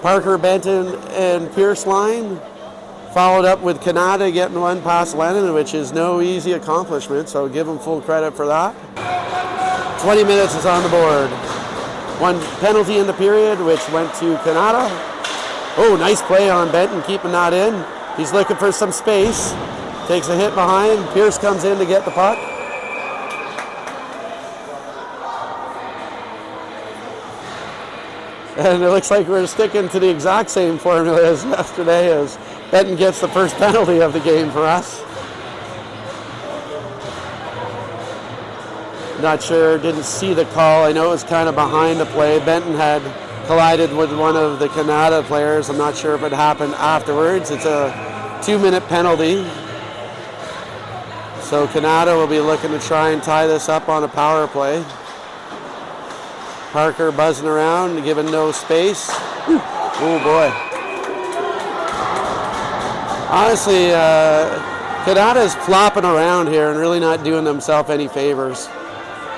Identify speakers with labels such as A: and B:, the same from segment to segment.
A: Parker, Benton, and Pierce line. Followed up with Kanata getting one past Lennon, which is no easy accomplishment, so give him full credit for that. 20 minutes is on the board. One penalty in the period, which went to Kanata. Oh, nice play on Benton, keeping that in. He's looking for some space. Takes a hit behind. Pierce comes in to get the puck. And it looks like we're sticking to the exact same formula as yesterday, as Benton gets the first penalty of the game for us. Not sure, didn't see the call. I know it was kind of behind the play. Benton had collided with one of the Kanata players. I'm not sure if it happened afterwards. It's a 2-minute penalty. So Kanata will be looking to try and tie this up on a power play. Parker buzzing around, giving no space. Oh boy. Honestly, Kanata's flopping around here and really not doing themselves any favors.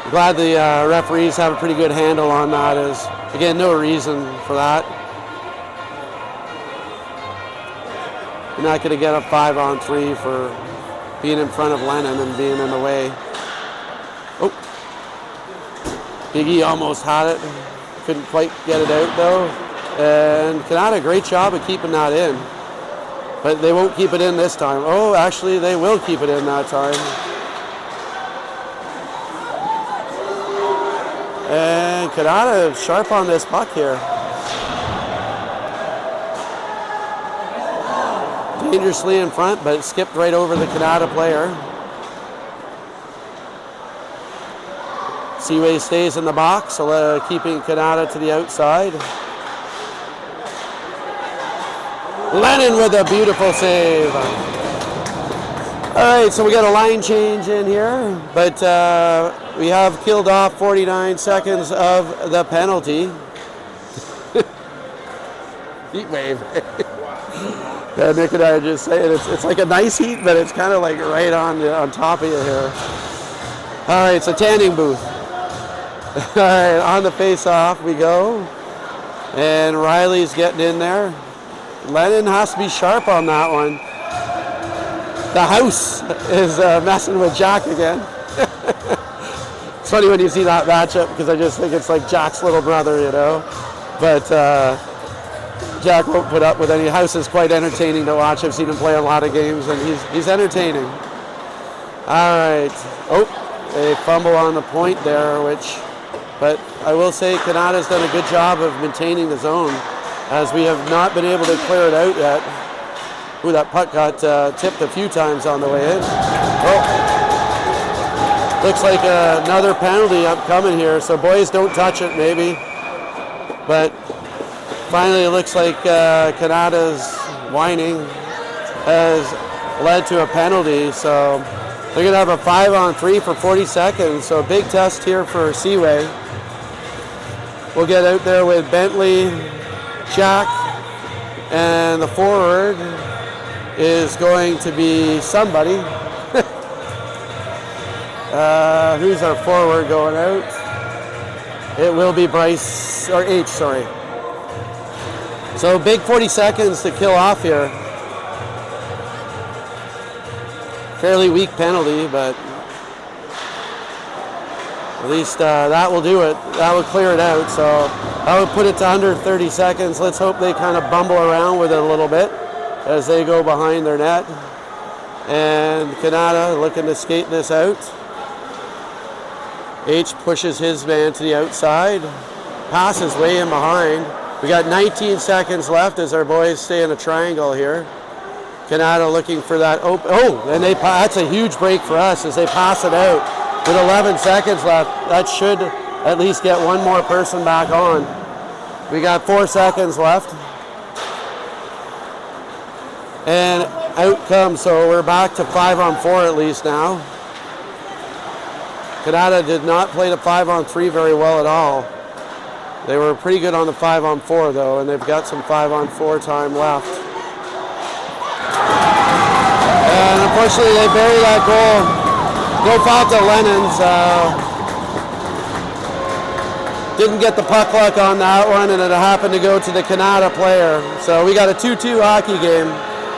A: I'm glad the referees have a pretty good handle on that. As again, no reason for that. You're not going to get a 5-on-3 for being in front of Lennon and being in the way. Oh, Biggie almost had it. Couldn't quite get it out though. And Kanata, great job of keeping that in. But they won't keep it in this time. Oh, actually, they will keep it in that time. And Kanata sharp on this puck here. Dangerously in front, but it skipped right over the Kanata player. Seaway stays in the box, so keeping Kanata to the outside. Lennon with a beautiful save. All right, so we got a line change in here, but we have killed off 49 seconds of the penalty. Heat wave. Yeah, Nick and I are just saying it's like a nice heat, but it's kind of like right on top of you here. All right, so tanning booth. All right, on the face-off we go, and Riley's getting in there. Lennon has to be sharp on that one. The house is messing with Jack again. It's funny when you see that matchup because I just think it's like Jack's little brother, you know. But Jack won't put up with any. House is quite entertaining to watch. I've seen him play a lot of games, and he's entertaining. All right. Oh, a fumble on the point there, but I will say Kanata's done a good job of maintaining the zone, as we have not been able to clear it out yet. Ooh, that puck got tipped a few times on the way in. Oh, looks like another penalty upcoming here, so boys, don't touch it maybe. But finally it looks like Kanata's whining has led to a penalty, so they're going to have a 5-on-3 for 40 seconds, so a big test here for Seaway. We'll get out there with Bentley, Jack, and the forward is going to be somebody. Who's our forward going out? It will be Bryce, or H, sorry. So big 40 seconds to kill off here. Fairly weak penalty, but at least that will do it. That will clear it out. So I would put it to under 30 seconds. Let's hope they kind of bumble around with it a little bit as they go behind their net. And Kanata looking to skate this out. H pushes his man to the outside. Passes way in behind. We got 19 seconds left as our boys stay in a triangle here. Kanata looking for that open. Oh, and that's a huge break for us as they pass it out. With 11 seconds left, that should at least get one more person back on. We got 4 seconds left. And out comes, so we're back to 5-on-4 at least now. Kanata did not play the 5-on-3 very well at all. They were pretty good on the 5-on-4 though, and they've got some 5-on-4 time left. And unfortunately they bury that goal. Go foul to Lennon's. Didn't get the puck luck on that one, and it happened to go to the Kanata player. So we got a 2-2 hockey game.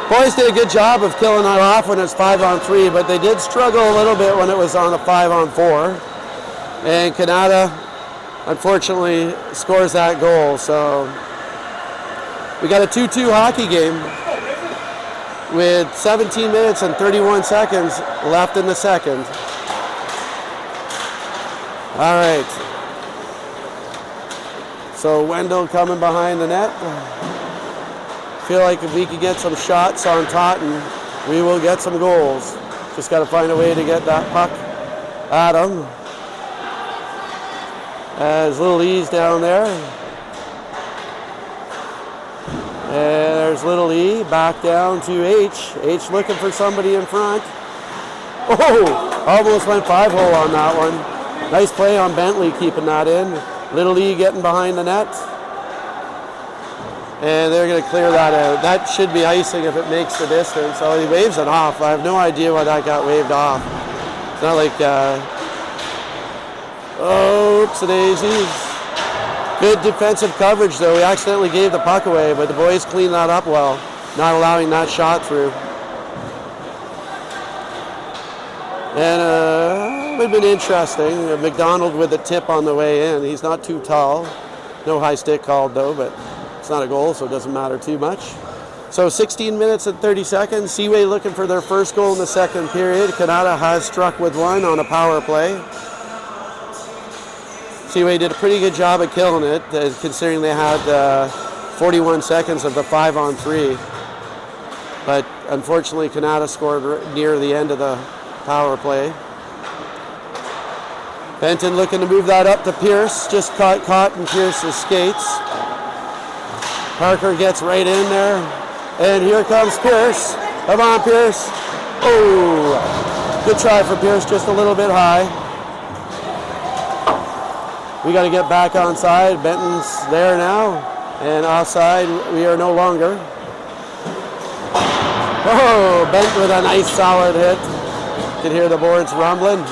A: Boys did a good job of killing it off when it's 5-on-3, but they did struggle a little bit when it was on a 5-on-4. And Kanata, unfortunately, scores that goal. So we got a 2-2 hockey game with 17 minutes and 31 seconds left in the second. All right. So Wendell coming behind the net. Feel like if we could get some shots on Totten, we will get some goals. Just got to find a way to get that puck at him. As Little E's down there. And there's Little E back down to H. H looking for somebody in front. Oh, almost went 5-hole on that one. Nice play on Bentley keeping that in. Little E getting behind the net. And they're going to clear that out. That should be icing if it makes the distance. Oh, he waves it off. I have no idea why that got waved off. It's not like, oops-a-daisies. Good defensive coverage, though. We accidentally gave the puck away, but the boys cleaned that up well, not allowing that shot through. And it would have been interesting. McDonald with a tip on the way in. He's not too tall. No high stick called, though, but it's not a goal, so it doesn't matter too much. So 16 minutes and 30 seconds. Seaway looking for their first goal in the second period. Kanata has struck with one on a power play. Seaway did a pretty good job of killing it, considering they had 41 seconds of the 5-on-3. But unfortunately, Kanata scored near the end of the power play. Benton looking to move that up to Pierce. Just caught in Pierce's skates. Parker gets right in there. And here comes Pierce. Come on, Pierce. Oh, good try for Pierce, just a little bit high. We got to get back onside. Benton's there now. And offside, we are no longer. Oh, Bent with a nice solid hit. You can hear the boards rumbling.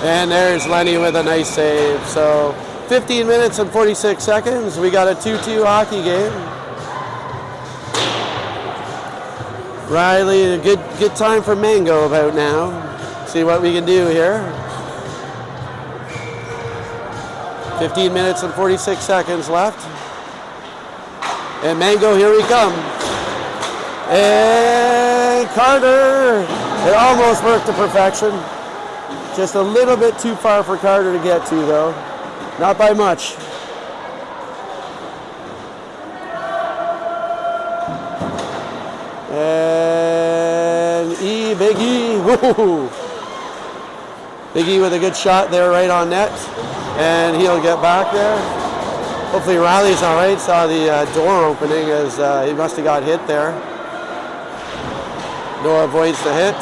A: And there's Lenny with a nice save. So 15 minutes and 46 seconds. We got a 2-2 hockey game. Riley, a good time for Mango about now. See what we can do here. 15 minutes and 46 seconds left. And Mango, here we come. And Carter. It almost worked to perfection. Just a little bit too far for Carter to get to, though. Not by much. And Big E. Woo-hoo. Big E with a good shot there right on net. And he'll get back there. Hopefully Riley's all right. Saw the door opening as he must have got hit there. Noah avoids the hit.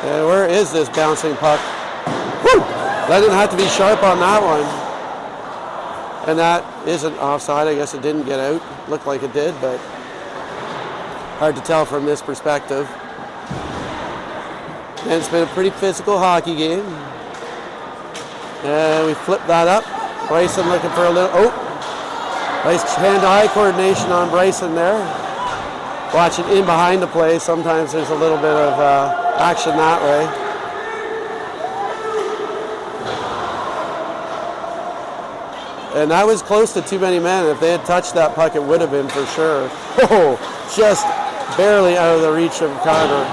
A: And where is this bouncing puck? Woo! Lennon had to be sharp on that one. And that isn't offside. I guess it didn't get out. Looked like it did, but hard to tell from this perspective. And it's been a pretty physical hockey game. And we flip that up. Bryson looking for a little, nice hand-eye coordination on Bryson there. Watching in behind the play, sometimes there's a little bit of action that way. And that was close to too many men. If they had touched that puck, it would have been for sure. Oh, just barely out of the reach of Carter.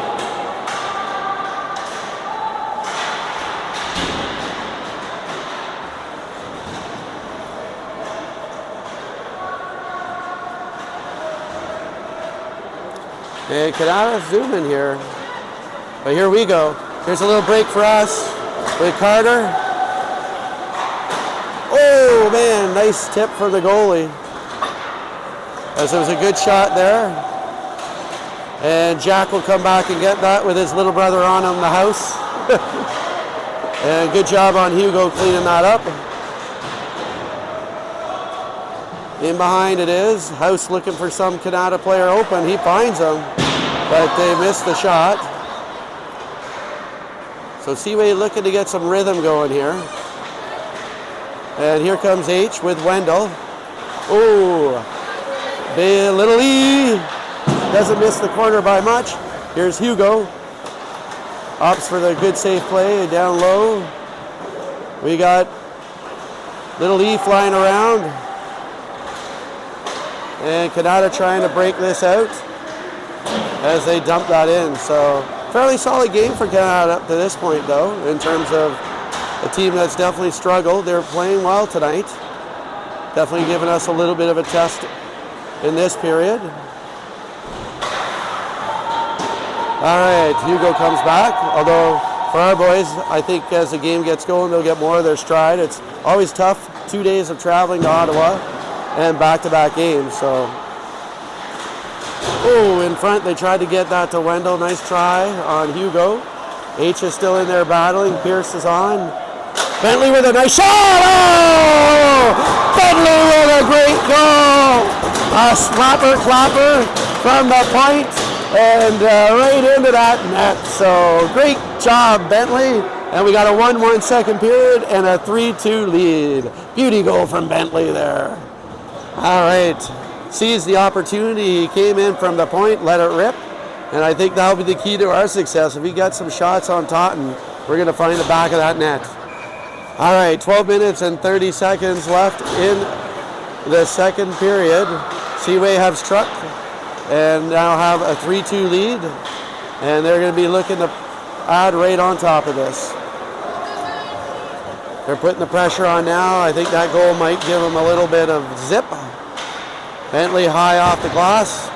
A: And Kanata zoom in here. But here we go. Here's a little break for us with Carter. Oh man, nice tip for the goalie. As it was a good shot there. And Jack will come back and get that with his little brother on him, the house. And good job on Hugo cleaning that up. In behind it is. House looking for some Kanata player open. He finds him. but they missed the shot. So Seaway looking to get some rhythm going here. And here comes H with Wendell. Oh, little E doesn't miss the corner by much. Here's Hugo. Opts for the good safe play down low. We got little E flying around. And Kanata trying to break this out as they dump that in. So fairly solid game for Kanata up to this point though, in terms of a team that's definitely struggled. They're playing well tonight. Definitely giving us a little bit of a test in this period. All right, Hugo comes back. Although for our boys, I think as the game gets going, they'll get more of their stride. It's always tough, 2 days of traveling to Ottawa and back-to-back games. So, in front, they tried to get that to Wendell. Nice try on Hugo. H is still in there battling. Pierce is on. Bentley with a nice shot. Oh! Bentley with a great goal. A slapper clapper from the point and right into that net. So great job, Bentley. And we got a 1-1 second period and a 3-2 lead. Beauty goal from Bentley there. All right. Seized the opportunity. He came in from the point, let it rip. And I think that'll be the key to our success. If we got some shots on Taunton, we're going to find the back of that net. All right, 12 minutes and 30 seconds left in the second period. Seaway have struck and now have a 3-2 lead. And they're going to be looking to add right on top of this. They're putting the pressure on now. I think that goal might give them a little bit of zip. Bentley high off the glass.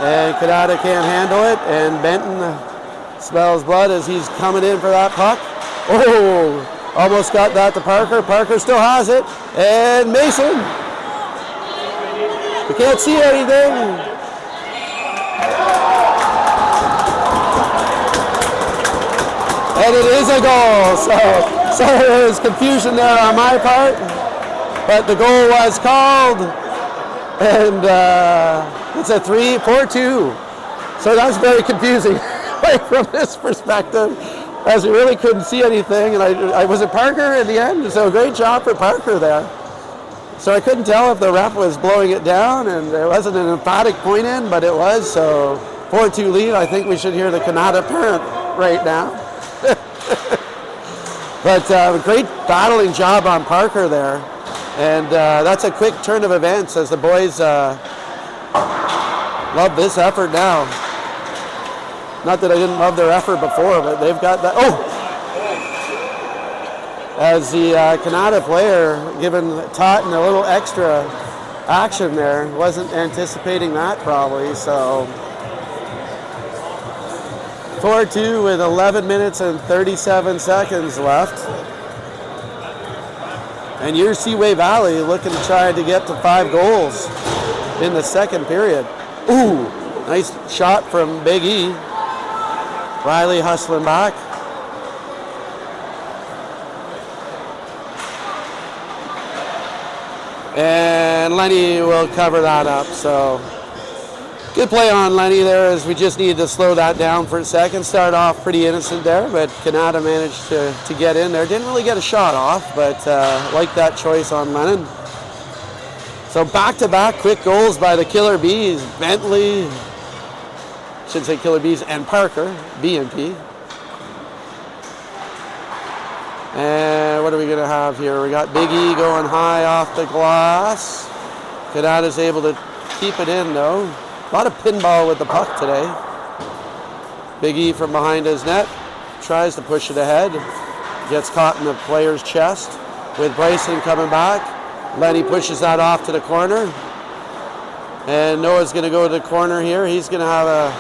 A: And Kanata can't handle it, and Benton smells blood as he's coming in for that puck. Oh, almost got that to Parker. Parker still has it, and Mason. We can't see anything. And it is a goal, so there's confusion there on my part, but the goal was called, and it's a 3-4-2. So that's very confusing right from this perspective, as we really couldn't see anything. And I was it Parker in the end, so great job for Parker there. So I couldn't tell if the ref was blowing it down, and there wasn't an emphatic point in, but it was. So 4-2 lead. I think we should hear the Kanata parent right now. But great battling job on Parker there. And that's a quick turn of events as the boys love this effort now. Not that I didn't love their effort before, but they've got that. Oh! As the Kanata player giving Totten a little extra action there. Wasn't anticipating that probably, so. 4-2 with 11 minutes and 37 seconds left. And you're Seaway Valley looking to try to get to 5 goals in the second period. Ooh, nice shot from Big E. Riley hustling back. And Lenny will cover that up. So good play on Lenny there, as we just needed to slow that down for a second. Start off pretty innocent there, but Kanata managed to get in there. Didn't really get a shot off, but like that choice on Lennon. So back-to-back quick goals by the Killer Bees. Bentley, should say Killer Bees, and Parker, B&P. And what are we going to have here? We got Big E going high off the glass. Kanata's able to keep it in, though. A lot of pinball with the puck today. Big E from behind his net. Tries to push it ahead. Gets caught in the player's chest with Bryson coming back. Lenny pushes that off to the corner. And Noah's going to go to the corner here. He's going to have a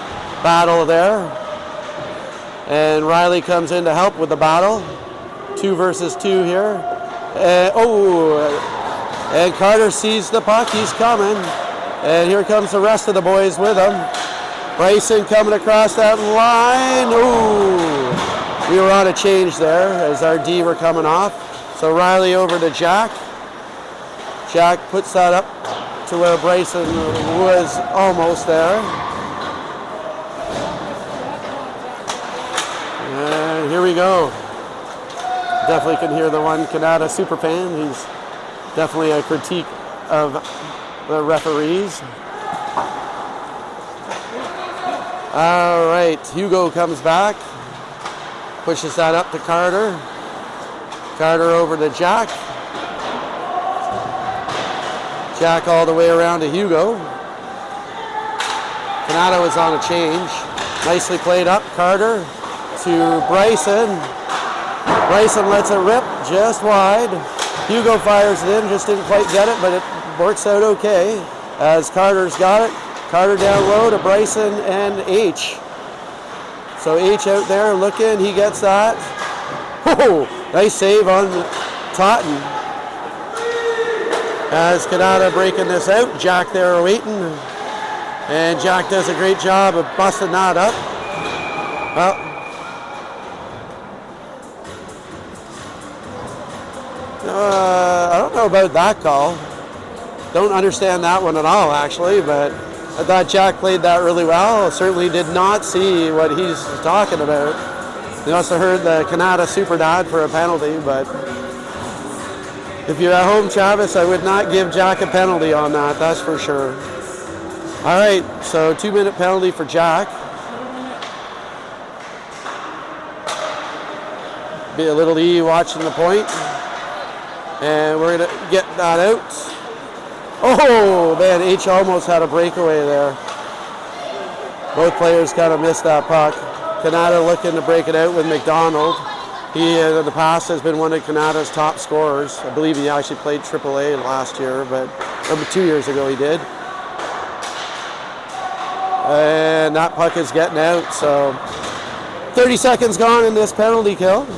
A: battle there. And Riley comes in to help with the battle. 2 versus 2 here. And Carter sees the puck. He's coming. And here comes the rest of the boys with him. Bryson coming across that line. Ooh. We were on a change there as our D were coming off. So Riley over to Jack. Jack puts that up to where Bryson was almost there. we go. Definitely can hear the one Kanata super fan. He's definitely a critique of the referees. All right, Hugo comes back, pushes that up to Carter. Carter over to Jack. Jack all the way around to Hugo. Kanata was on a change. Nicely played up, Carter to Bryson. Bryson lets it rip just wide. Hugo fires it in, just didn't quite get it, but it works out okay as Carter's got it. Carter down low to Bryson and H. So H out there looking, he gets that. Oh, nice save on Totten. As Kanata breaking this out, Jack there waiting. And Jack does a great job of busting that up. Well, I don't know about that call. Don't understand that one at all, actually, but I thought Jack played that really well. Certainly did not see what he's talking about. He must have heard the Kanata super dad for a penalty, but if you're at home, Travis, I would not give Jack a penalty on that, that's for sure. All right, so 2-minute penalty for Jack. Be a little E watching the point. And we're going to get that out. Oh, man, H almost had a breakaway there. Both players kind of missed that puck. Kanata looking to break it out with McDonald. He, in the past, has been one of Kanata's top scorers. I believe he actually played AAA last year, but 2 years ago he did. And that puck is getting out, so 30 seconds gone in this penalty kill.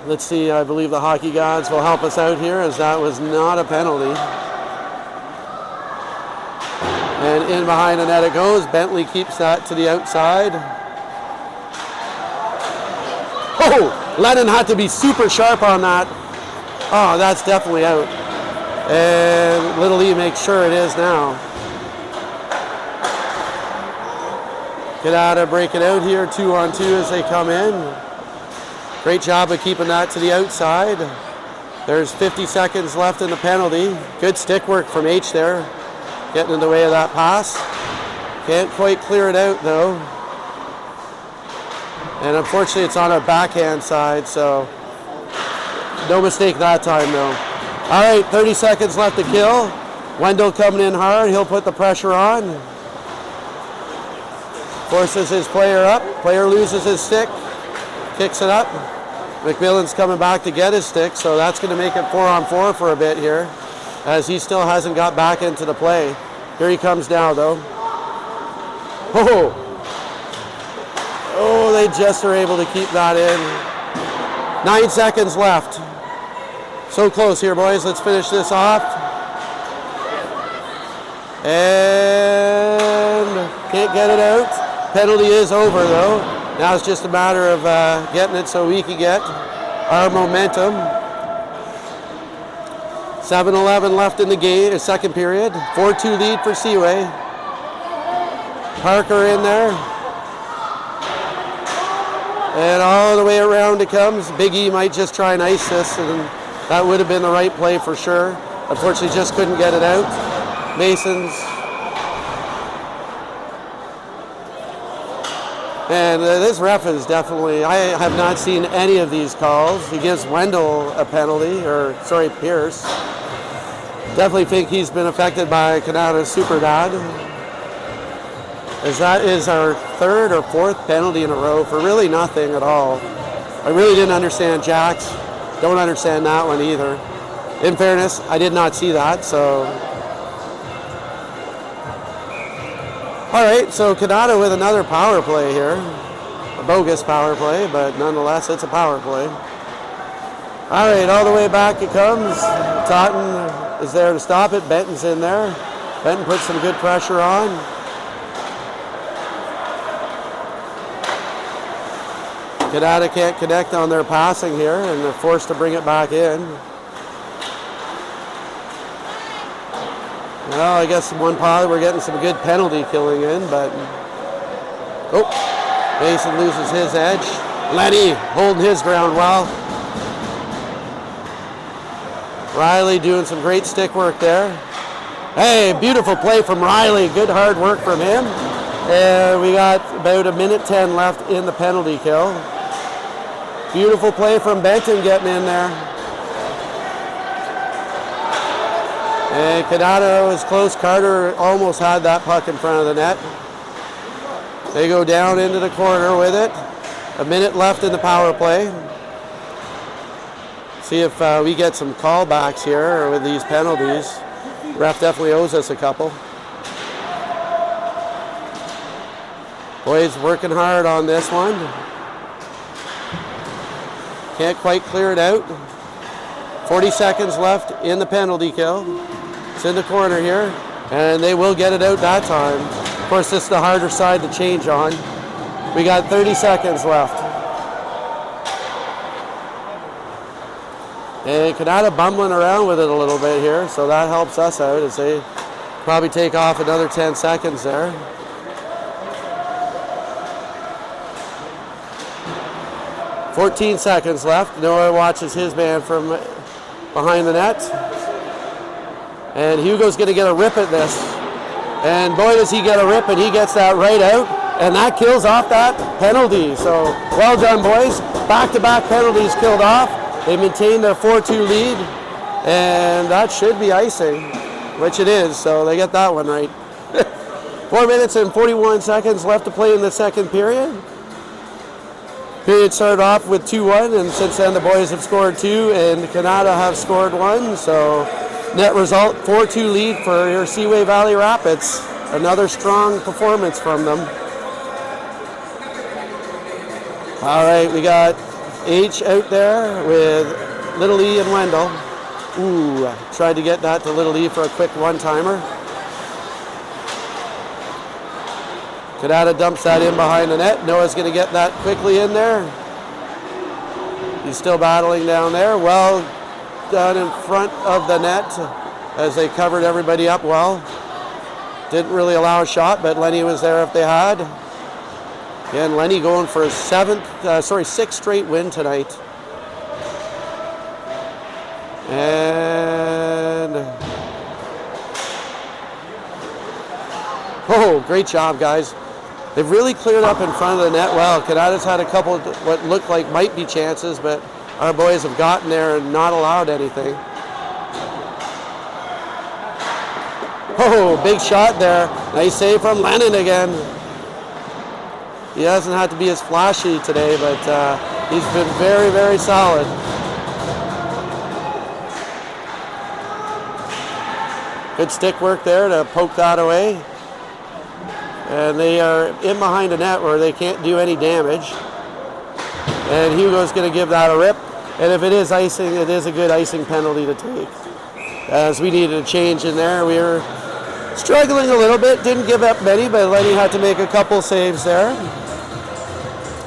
A: Let's see, I believe the hockey gods will help us out here, as that was not a penalty. And in behind the net it goes. Bentley keeps that to the outside. Oh, Lennon had to be super sharp on that. Oh, that's definitely out. And Little E makes sure it is now. Kanata break it out here, 2-on-2 as they come in. Great job of keeping that to the outside. There's 50 seconds left in the penalty. Good stick work from H there, getting in the way of that pass. Can't quite clear it out though. And unfortunately it's on our backhand side, so no mistake that time though. All right, 30 seconds left to kill. Wendell coming in hard, he'll put the pressure on. Forces his player up, player loses his stick, kicks it up. McMillan's coming back to get his stick, so that's going to make it 4-on-4 for a bit here, as he still hasn't got back into the play. Here he comes now, though. Oh, they just are able to keep that in. 9 seconds left. So close here, boys. Let's finish this off. And can't get it out. Penalty is over, though. Now it's just a matter of getting it so we can get our momentum. 7:11 left in the game, second period. 4-2 lead for Seaway. Parker in there. And all the way around it comes. Big E might just try and ice this, and that would have been the right play for sure. Unfortunately, just couldn't get it out. Masons. And this ref is definitely, I have not seen any of these calls. He gives Wendell a penalty, or sorry, Pierce. Definitely think he's been affected by Kanata's super dad. As that is our third or fourth penalty in a row for really nothing at all. I really didn't understand Jack's. Don't understand that one either. In fairness, I did not see that, so. All right, so Kanata with another power play here. A bogus power play, but nonetheless, it's a power play. All right, all the way back it comes. Totten is there to stop it. Benton's in there. Benton puts some good pressure on. Kanata can't connect on their passing here, and they're forced to bring it back in. Well, I guess one pod we're getting some good penalty killing in, but oh, Mason loses his edge. Lenny holding his ground well. Riley doing some great stick work there. Hey, beautiful play from Riley. Good hard work from him. And we got about 1:10 left in the penalty kill. Beautiful play from Benton getting in there. And Kanata was close. Carter almost had that puck in front of the net. They go down into the corner with it. 1 minute left in the power play. See if we get some callbacks here with these penalties. Ref definitely owes us a couple. Boys working hard on this one. Can't quite clear it out. 40 seconds left in the penalty kill. It's in the corner here, and they will get it out that time. Of course, this is the harder side to change on. We got 30 seconds left. And Kanata bumbling around with it a little bit here, so that helps us out as they probably take off another 10 seconds there. "14 seconds left. Noah watches his man from behind the net. And Hugo's going to get a rip at this. And boy, does he get a rip, and he gets that right out. And that kills off that penalty. So well done, boys. Back-to-back penalties killed off. They maintained a 4-2 lead. And that should be icing, which it is. So they get that one right. 4 minutes and 41 seconds left to play in the second period. Period started off with 2-1, and since then the boys have scored 2, and Kanata have scored 1. So net result, 4-2 lead for your Seaway Valley Rapids. Another strong performance from them. All right, we got H out there with Little E and Wendell. Ooh, tried to get that to Little E for a quick one-timer. Kanata dumps that in behind the net. Noah's going to get that quickly in there. He's still battling down there. Well done in front of the net as they covered everybody up well. Didn't really allow a shot, but Lenny was there if they had. Again, Lenny going for his sixth straight win tonight. And oh, great job, guys. They've really cleared up in front of the net well. Kanata's had a couple of what looked like might be chances, but our boys have gotten there and not allowed anything. Oh, big shot there. Nice save from Lennon again. He hasn't had to be as flashy today, but he's been very, very solid. Good stick work there to poke that away. And they are in behind the net where they can't do any damage. And Hugo's going to give that a rip. And if it is icing, it is a good icing penalty to take. As we needed a change in there. We were struggling a little bit. Didn't give up many, but Lenny had to make a couple saves there.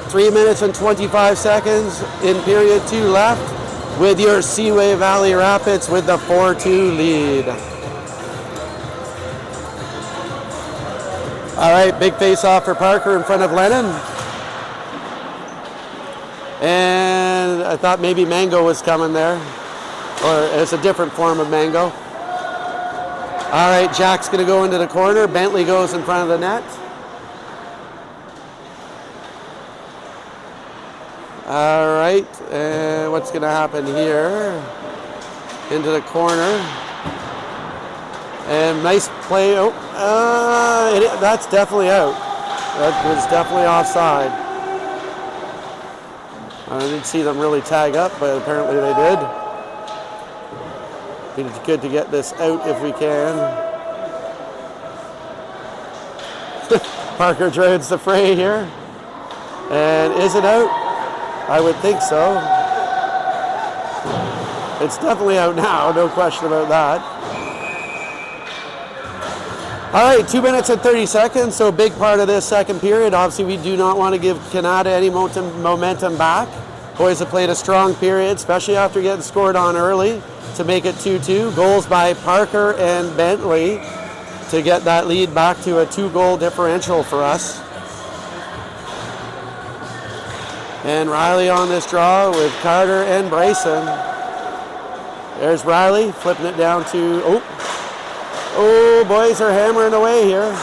A: 3 minutes and 25 seconds in period 2 left with your Seaway Valley Rapids with the 4-2 lead. All right, big face-off for Parker in front of Lennon. And I thought maybe Mango was coming there. Or it's a different form of Mango. All right, Jack's going to go into the corner. Bentley goes in front of the net. All right, and what's going to happen here? Into the corner. And nice play. Oh, that's definitely out. That was definitely offside. I didn't see them really tag up, but apparently they did. It's good to get this out if we can. Parker joins the fray here. And is it out? I would think so. It's definitely out now, no question about that. All right, 2 minutes and 30 seconds, so a big part of this second period. Obviously, we do not want to give Kanata any momentum back. Boys have played a strong period, especially after getting scored on early to make it 2-2. Goals by Parker and Bentley to get that lead back to a 2-goal differential for us. And Riley on this draw with Carter and Bryson. There's Riley flipping it down to, oh, boys are hammering away here.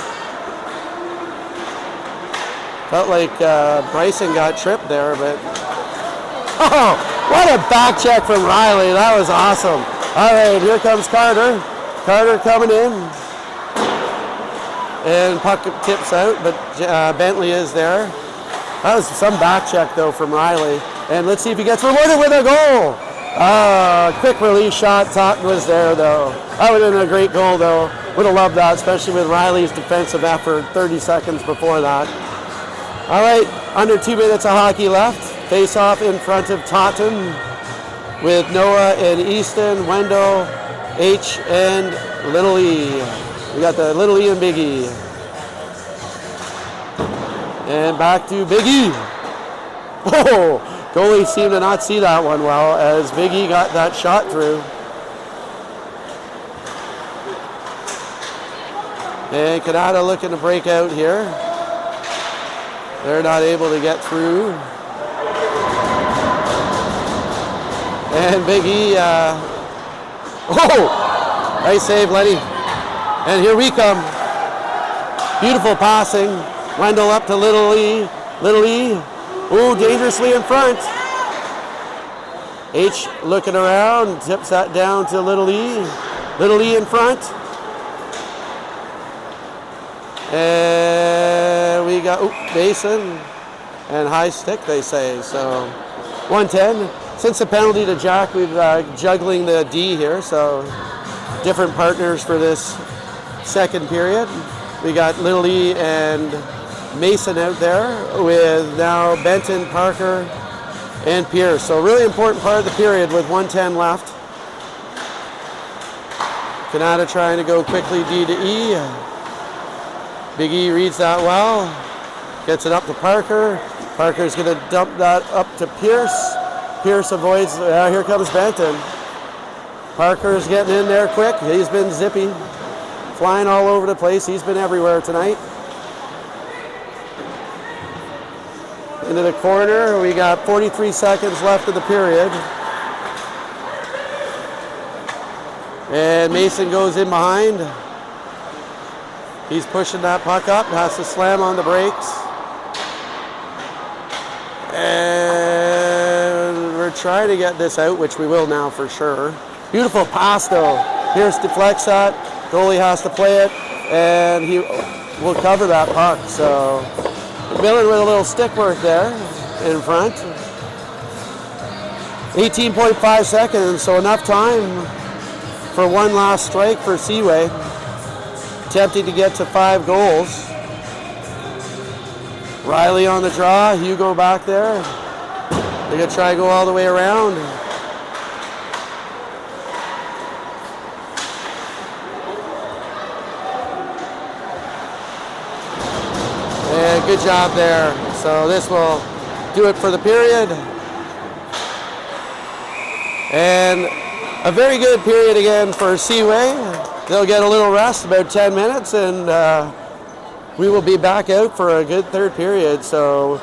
A: Felt like Bryson got tripped there, but oh, what a back check from Riley. That was awesome. All right, here comes Carter. Carter coming in. And puck tips out, but Bentley is there. That was some back check, though, from Riley. And let's see if he gets rewarded with a goal. Quick release shot. Totten was there, though. That would have been a great goal, though. Would have loved that, especially with Riley's defensive effort 30 seconds before that. All right, under 2 minutes of hockey left. Face-off in front of Totten with Noah and Easton, Wendell, H, and Little E. We got the Little E and Big E. And back to Big E. Oh, goalie seemed to not see that one well as Big E got that shot through. And Kanata looking to break out here. They're not able to get through. And Big E, nice save, Lenny. And here we come. Beautiful passing. Wendell up to Little E. Little E. Ooh, dangerously in front. H looking around. Tips that down to Little E. Little E in front. And we got Mason. And high stick, they say. So 110. Since the penalty to Jack, we've juggling the D here. So different partners for this second period. We got Little E and Mason out there with now Benton, Parker, and Pierce. So really important part of the period with 1:10 left. Kanata trying to go quickly D to E. Big E reads that well. Gets it up to Parker. Parker's going to dump that up to Pierce. Pierce avoids, here comes Benton. Parker's getting in there quick. He's been zippy. Flying all over the place. He's been everywhere tonight. Into the corner. We got 43 seconds left of the period. And Mason goes in behind. He's pushing that puck up. Has to slam on the brakes. And we're trying to get this out, which we will now for sure. Beautiful pass though. Pierce deflects that. Goalie has to play it, and he will cover that puck. So Millen with a little stick work there in front. 18.5 seconds, so enough time for one last strike for Seaway. Attempting to get to 5 goals. Riley on the draw, Hugo back there. They're going to try to go all the way around. And good job there. So this will do it for the period. And a very good period again for Seaway. They'll get a little rest, about 10 minutes, and we will be back out for a good third period. So